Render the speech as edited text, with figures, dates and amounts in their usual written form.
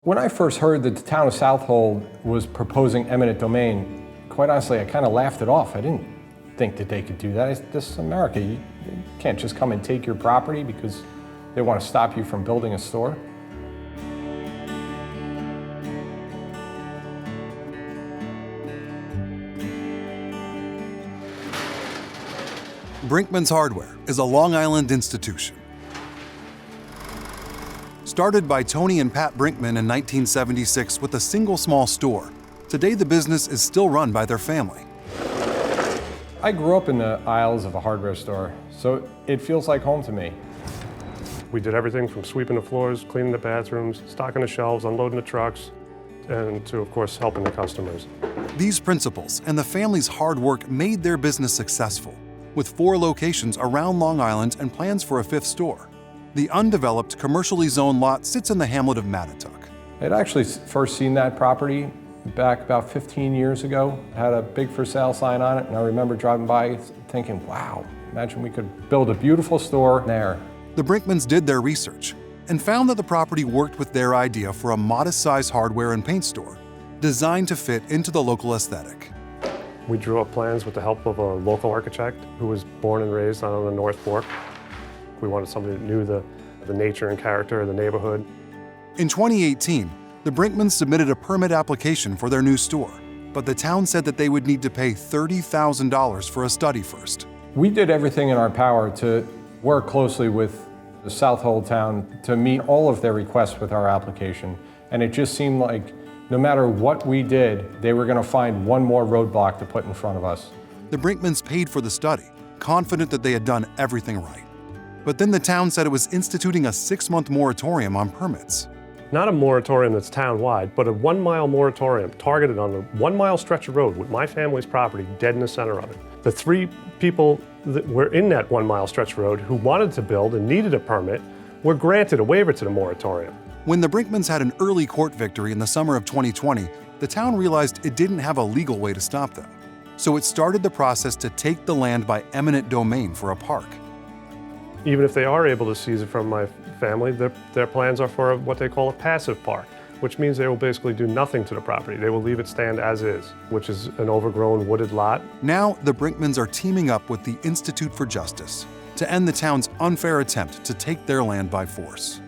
When I first heard that the town of Southold was proposing eminent domain, quite honestly, I kind of laughed it off. I didn't think that they could do that. This is America. You can't just come and take your property because they want to stop you from building a store. Brinkmanns Hardware is a Long Island institution. Started by Tony and Pat Brinkmann in 1976 with a single small store, today the business is still run by their family. I grew up in the aisles of a hardware store, so it feels like home to me. We did everything from sweeping the floors, cleaning the bathrooms, stocking the shelves, unloading the trucks, and to, of course, helping the customers. These principles and the family's hard work made their business successful, with 4 locations around Long Island and plans for a 5th store. The undeveloped, commercially zoned lot sits in the hamlet of Mattituck. I'd actually first seen that property back about 15 years ago. It had a big for sale sign on it, and I remember driving by thinking, wow, imagine we could build a beautiful store there. The Brinkmanns did their research and found that the property worked with their idea for a modest-sized hardware and paint store designed to fit into the local aesthetic. We drew up plans with the help of a local architect who was born and raised on the North Fork. We wanted somebody that knew the nature and character of the neighborhood. In 2018, the Brinkmanns submitted a permit application for their new store, but the town said that they would need to pay $30,000 for a study first. We did everything in our power to work closely with the Southold town to meet all of their requests with our application, and it just seemed like no matter what we did, they were going to find one more roadblock to put in front of us. The Brinkmanns paid for the study, confident that they had done everything right. But then the town said it was instituting a 6-month moratorium on permits. Not a moratorium that's town-wide, but a 1-mile moratorium targeted on the 1-mile stretch of road with my family's property dead in the center of it. The 3 people that were in that 1-mile stretch of road who wanted to build and needed a permit were granted a waiver to the moratorium. When the Brinkmanns had an early court victory in the summer of 2020, the town realized it didn't have a legal way to stop them. So it started the process to take the land by eminent domain for a park. Even if they are able to seize it from my family, their plans are for what they call a passive park, which means they will basically do nothing to the property. They will leave it stand as is, which is an overgrown wooded lot. Now, the Brinkmanns are teaming up with the Institute for Justice to end the town's unfair attempt to take their land by force.